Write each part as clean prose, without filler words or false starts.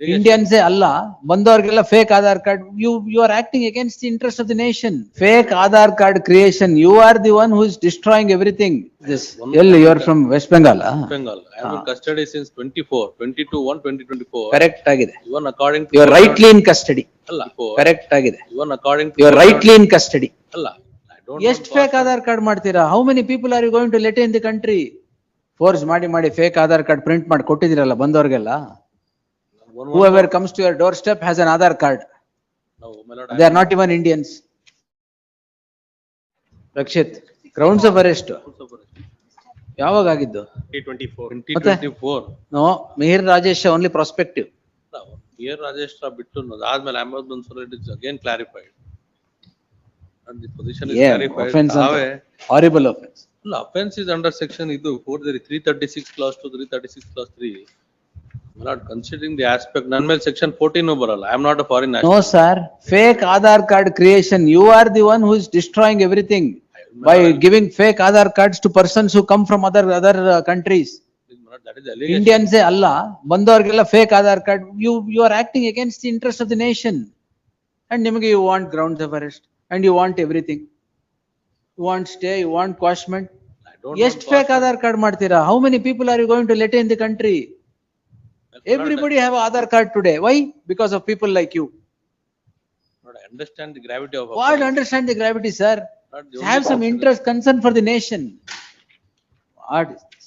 Indians ಅಲ್ಲ ಬಂದವರಿಗೆಲ್ಲ fake Aadhaar card. You are acting against the interest of the nation. Fake Aadhaar card creation. You are the one who is destroying everything. This. You are from West Bengal. Bengal. I have been custody since 22/1/2024. Correct ಆಗಿದೆ. Even according to. You are rightly in custody. ಅಲ್ಲ. Correct ಆಗಿದೆ. Even according to. You are rightly in custody. ಅಲ್ಲ. I don't ಎಷ್ಟು fake Aadhaar card ಮಾಡ್ತೀರಾ? How many people are you going to let in the country? Force ಮಾಡಿ fake Aadhaar card print ಮಾಡಿ ಕೊಟ್ಟಿದ್ದೀರಲ್ಲ ಬಂದವರಿಗೆಲ್ಲ. Whoever comes to your doorstep has an Aadhaar card. No, my lord, They are not even Indians. Rakshit, grounds of arrest. ಯಾವಾಗ ಆಗಿದ್ದು? 2024. No, Mihir Rajesh only prospective. Here Rajesh ಬಿಟ್ಟು ಆದ್ಮೇಲೆ Ahmed Mansoor it is again clarified. And the position is clarified. Offense horrible offense. No, offense is under section ಇದು 336 clause 2, 336 clause 3. My lord, considering the aspect, ನನ್ನ ಮೇಲೆ section 14 ಬರಲ್ಲ. I am not a foreign national. No sir, fake Aadhaar card creation. You are the one who is destroying everything by giving fake Aadhaar cards to persons who come from other countries. That is allegation. Indians ಅಲ್ಲ ಬಂದವರಿಗೆಲ್ಲ fake Aadhaar card. You are acting against the interest of the nation. And ನಿಮಗೆ you want grounds of arrest and you want everything. You want stay, you want quashment. ಎಷ್ಟು fake Aadhaar card ಮಾಡ್ತೀರಾ? How many people are you going to let in the country? Everybody have Aadhaar card today. Why? Because of people like you. I understand the gravity of. What understand the gravity, sir? Have some interest, concern for the nation. What is this?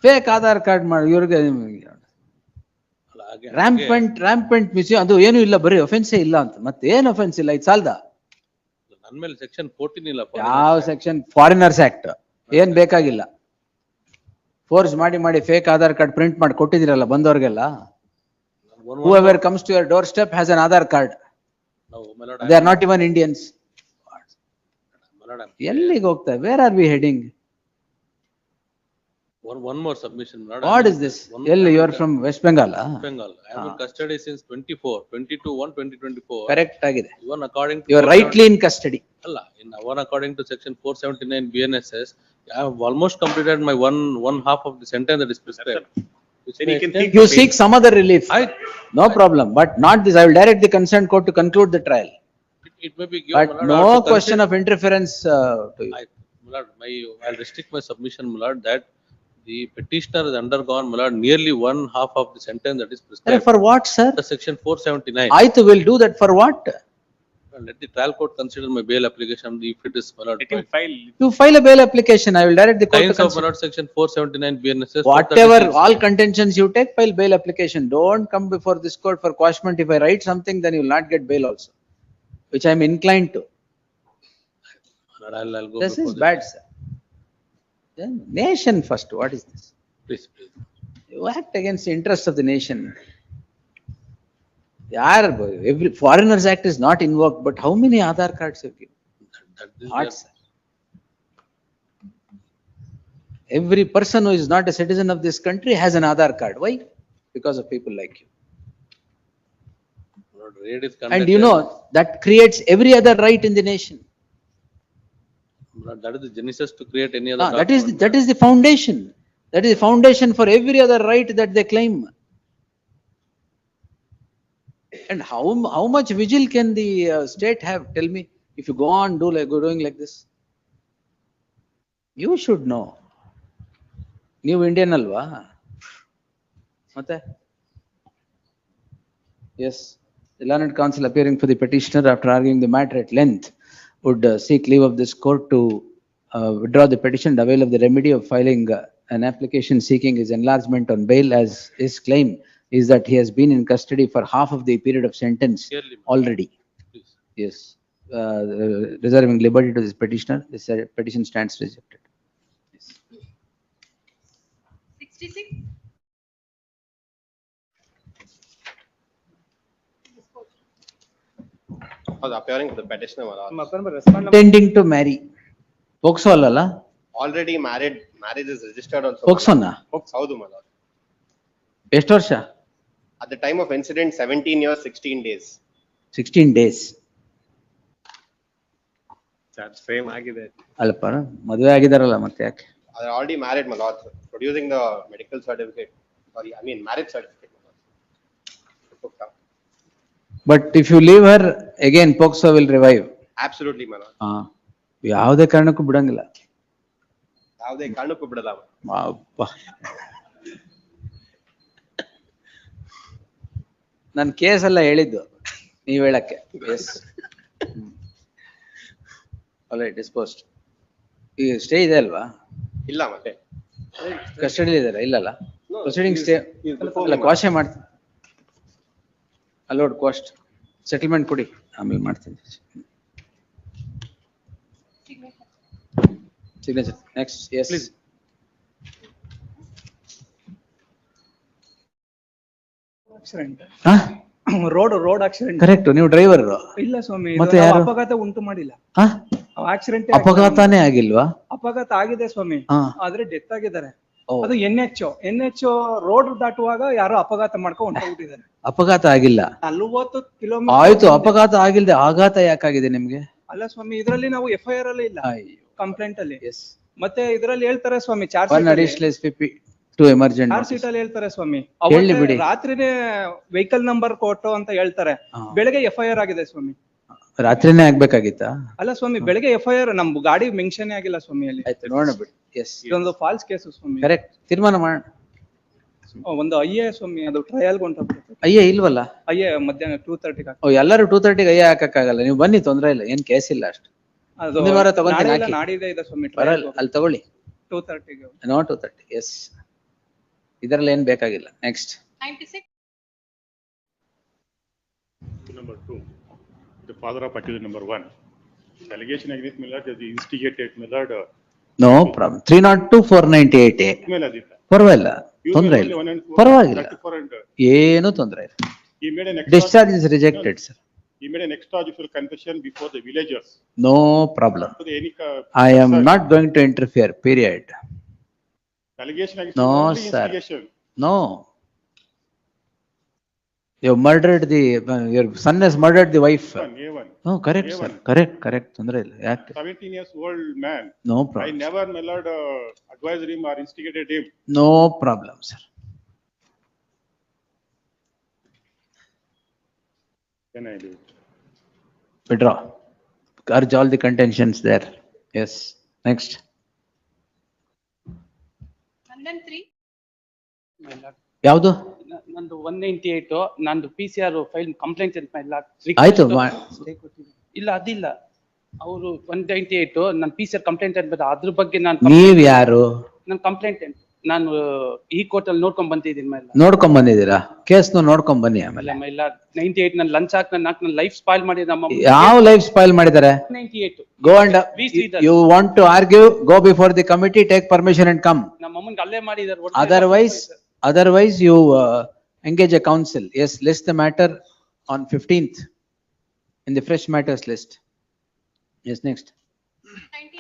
Fake Aadhaar card ಮಾಡಿ ಇವ್ರಿಗೆ rampant misuse. ಅದು ಏನು ಇಲ್ಲ, ಬರೀ offense ಇಲ್ಲ ಅಂತ. ಮತ್ತೆ ಏನು offense ಇಲ್ಲ, ಇದು ಸಾಲ್ದ? ನನ್ನ ಮೇಲೆ section 14 ಇಲ್ಲ. ಯಾವ section? Foreigners Act. ಏನ್ ಬೇಕಾಗಿಲ್ಲ. ಫೋರ್ಸ್ ಮಾಡಿ fake Aadhaar card print ಮಾಡಿ ಕೊಟ್ಟಿದ್ದೀರಲ್ಲ ಬಂದವರಿಗೆಲ್ಲ. Whoever comes to your doorstep has an Aadhaar card. No, my lord, They are not even Indians. ಎಲ್ಲಿಗೆ ಹೋಗ್ತಾ? Where are we heading? One more submission, my lord. What is this? You are from West Bengal. Bengal. I have been custody since 22/1/2024. Correct ಆಗಿದೆ. Even according to. You are rightly in custody. ಅಲ್ಲ, one according to section 479 BNSS, I have almost completed my one half of the sentence that is prescribed. Then you can take You the seek some other relief. No problem, but not this. I will direct the concerned court to conclude the trial. It may be given. But my lord, no to question of interference to you. My lord, I'll restrict my submission, my lord, that the petitioner has undergone, my lord, nearly one half of the sentence that is prescribed. For what, sir? The section 479. Aitu will do that for what? Let the trial court consider my bail application if it is, my lord. Let him file. You file a bail application. I will direct the court to Science of, my consider. lord, section 479 BNSS. Whatever, all contentions you take, file bail application. Don't come before this court for quashment. If I write something, then you will not get bail also, which I am inclined to. My lord, I'll go. This before is the- bad, sir. Then nation first. What is this? Please. You act against the interest of the nation. Every Foreigners Act is not invoked, but how many Aadhaar cards have given? That is What, your- sir? Every person who is not a citizen of this country has an Aadhaar card. Why? Because of people like you. my lord, raid is And conducted. you know, that creates every other right in the nation. My lord, that is the genesis to create any other. That is the foundation. That is the foundation for every other right that they claim. And how much vigil can the state have? Tell me, if you go on doing like this. You should know. ನೀವು Indian ಅಲ್ವಾ ಮತ್ತೆ? Yes, the learned counsel appearing for the petitioner after arguing the matter at length would seek leave of this court to withdraw the petition and avail of the remedy of filing an application seeking his enlargement on bail, as his claim is that he has been in custody for half of the period of sentence Clearly, already. please. Yes, reserving liberty to this petitioner. This petition stands rejected. 66. was appearing for the petitioner, my lord. Intending to marry. Pokso ಅಲ್ಲಲ್ಲ? Already married, marriage is registered also. Poksoನಾ? ಹೌದು, my lord. ಎಷ್ಟು ವರ್ಷ? At the time of incident, 17 years, 16 days. 16 days. Charge frame ಆಗಿದೆ. ಅಲ್ಲಪ್ಪ, ಮದುವೆ ಆಗಿದಾರಲ್ಲ ಮತ್ತೆ ಯಾಕೆ? They are already married, my lord. Producing the medical certificate, sorry, I mean marriage certificate. booked up. But if you leave her, again POCSO will revive. Absolutely, my lord. ಯಾವುದೇ ಕಾರಣಕ್ಕೂ ಬಿಡಂಗಿಲ್ಲ. ಯಾವುದೇ ಕಾರಣಕ್ಕೂ ಬಿಡಲ್ಲ. ಅಬ್ಬಾ. ನನ್ ಕೇಸ್ ಎಲ್ಲ ಹೇಳಿದ್ದು ನೀವ್ ಹೇಳಕ್ಕೆ. ಎಸ್. Alright disposed. ಈಗ ಸ್ಟೇ ಇದೆ ಅಲ್ವಾ? ಇಲ್ಲ ಮತ್ತೆ. ಕಸ್ಟಡಿ ಇದಾರೆ ಇಲ್ಲಲ್ಲ? No, proceeding he is- stay he is before ಅಲ್ಲ me, ಕ್ವಾಶೆ ಮಾಡ್ತೀನಿ. ಅಲೋಡ್ ಕಾಸ್ಟ್ ಸೆಟಲ್ಮೆಂಟ್ ಕೊಡಿ ಆಮೇಲೆ ಮಾಡ್ತೀನಿ. Signature next. Yes Please. Accident road accident. Correct. ನೀವು ಡ್ರೈವರ್? ಇಲ್ಲ ಸ್ವಾಮಿ, ಮತ್ತೆ ಇದು ನಾವು ಯಾರು? ಅಪಘಾತ ಉಂಟು ಮಾಡಿಲ್ಲ. ಆಕ್ಸಿಡೆಂಟ್ ಅಪಘಾತನೇ ಆಗಿಲ್ವಾ? ಅಪಘಾತ ಆಗಿದೆ ಸ್ವಾಮಿ, ಹಾ. ಆದ್ರೆ ಡೆತ್ ಆಗಿದ್ದಾರೆ. ಓ. ಅದು NH ರೋಡ್ ದಾಟುವಾಗ ಯಾರೋ ಅಪಘಾತ ಮಾಡ್ಕೊಂಡು ಹೊಂಟೋಗ್ಬಿಟ್ಟಿದ್ದಾರೆ. ಅಪಘಾತ ಆಗಿಲ್ಲ. 40 ಕಿಲೋಮೀಟರ್. ಆಯ್ತು, ಅಪಘಾತ ಆಗಿಲ್ದೆ ಆಘಾತ ಯಾಕಾಗಿದೆ ನಿಮ್ಗೆ? ಅಲ್ಲ ಸ್ವಾಮಿ, ಇದರಲ್ಲಿ ನಾವು FIR ಅಲ್ಲಿ ಇಲ್ಲ, ಅಯ್ಯೋ. ಕಂಪ್ಲೇಂಟ್ ಅಲ್ಲಿ. ಎಸ್. ಮತ್ತೆ ಇದರಲ್ಲಿ ಹೇಳ್ತಾರೆ ಸ್ವಾಮಿ, charge one additional PP to emergent. Charge sheet ಅಲ್ಲಿ ಹೇಳ್ತಾರೆ ಸ್ವಾಮಿ, ಹೇಳಿ ಬಿಡಿ. ರಾತ್ರಿನೇ ವೆಹಿಕಲ್ ನಂಬರ್ ಕೊಟ್ಟು ಅಂತ ಹೇಳ್ತಾರೆ. ಹಾ. ಬೆಳಗ್ಗೆ FIR ಆಗಿದೆ ಸ್ವಾಮಿ. ರಾತ್ರಿನೇ ಆಗ್ಬೇಕಾಗಿತ್ತಾ? ಅಲ್ಲ ಸ್ವಾಮಿ, ಬೆಳಗ್ಗೆ FIR ನಮ್ ಗಾಡಿ ಮೆನ್ಷನ್ ಆಗಿಲ್ಲ ಸ್ವಾಮಿ ಅಲ್ಲಿ. ಆಯ್ತು, ನೋಡೋಣ ಬಿಡಿ. ಎಸ್, ಇದೊಂದು ಫಾಲ್ಸ್ ಕೇಸ್ ಸ್ವಾಮಿ. ಕರೆಕ್ಟ್. ತೀರ್ಮಾನ ಮಾಡೋಣ. ಒಂದು IA ಸ್ವಾಮಿ, ಅದು ಟ್ರಯಲ್ ಹೊಂಟೋಗ್ಬಿಡುತ್ತೆ. ಅಯ್ಯೇ ಇಲ್ವಲ್ಲ? IA ಮಧ್ಯಾಹ್ನ 2:30 ಓ, ಎಲ್ಲರೂ 2:30ಗೆ ಅಯ್ಯ ಹಾಕಕ್ಕಾಗಲ್ಲ. ನೀವು ಬನ್ನಿ, ತೊಂದ್ರೆ ಇಲ್ಲ, ಏನ್ ಕೇಸ್ ಇಲ್ಲ ಅಷ್ಟು. ಅದು ಮುಂದಿನ ವಾರ ತಗೊಂತೀನಿ, ನಾಳೆ ಇಲ್ಲ, ಹಾಕಿ. ನಾಡಿದ್ದೇ ಇದೆ ಸ್ವಾಮಿ ಬರಲ್ಲ, ಟ್ರಯಲ್. ಅಲ್ಲಿ ತಗೊಳ್ಳಿ. 2:30ಗೆ. ನೋ 2:30. ಎಸ್, ಇದರಲ್ಲಿ ಏನ್ ಬೇಕಾಗಿಲ್ಲ. Next. 96. Number 2, the father of accused number 1. The allegation against Millard that he instigated Millard. No problem. 302 498A. Millard. ಪರವಾಗಿಲ್ಲ, ತೊಂದ್ರೆ ಇಲ್ಲ, ಪರವಾಗಿಲ್ಲ, ಏನು ತೊಂದ್ರೆ ಇಲ್ಲ. He made an discharge is rejected sir. He made an extrajudicial confession before the villagers. No problem. So the any. I am not going to interfere, period. Allegation against. No, only sir. instigation. No. You murdered your son has murdered the wife. A1. No, correct sir, A1. correct, ತೊಂದ್ರೆ ಇಲ್ಲ. ಯಾಕೆ? 17 years old man. No I problem, never Millard advised him or instigated him. no problem sir. Can I do it? Withdraw. Urge all the contentions there. Yes, next. 103. ಯಾವ್ದು? ನಂದು 198 ನಂದು PCR file complaint ಆಯ್ತು, ಇಲ್ಲ ಅದಿಲ್ಲ, ಅವರು 198 ನನ್ನ PCR complaint ಅಂತ ಅದ್ರ ಬಗ್ಗೆ ನಾನು ನೀವ್ ಯಾರು? ನನ್ನ ಕಂಪ್ಲೇಂಟ್ ನಾನು ಈ ಕೋರ್ಟ್ ಅಲ್ಲಿ ನೋಡ್ಕೊಂಡ್ ಬಂದಿದ್ದೀನಿ ಮೈಲ. ನೋಡ್ಕೊಂಡ್ ಬಂದಿದ್ದೀರಾ? ಕೇಸ್ ನೋಡ್ಕೊಂಡ್ ಬನ್ನಿ ಆಮೇಲೆ. ಮೈಲ 98 ನನ್ನ ಲಂಚ್ ಹಾಕ್ ನನ್ನ ಲೈಫ್ ಸ್ಪಾಯ್ಲ್ ಮಾಡಿದ ನಮ್ಮ ಯಾವ ಲೈಫ್ ಸ್ಪಾಯ್ಲ್ ಮಾಡಿದ್ದಾರೆ? 98 Go and, you want to argue, go before the committee, take permission and come. ನಮ್ಮ ಅಮ್ಮನ್ಗೆ ಅಲ್ಲೇ ಮಾಡಿದಾರೆ. Otherwise you engage a counsel. Yes, list the matter on 15th in the fresh matters list. Yes, next. 98.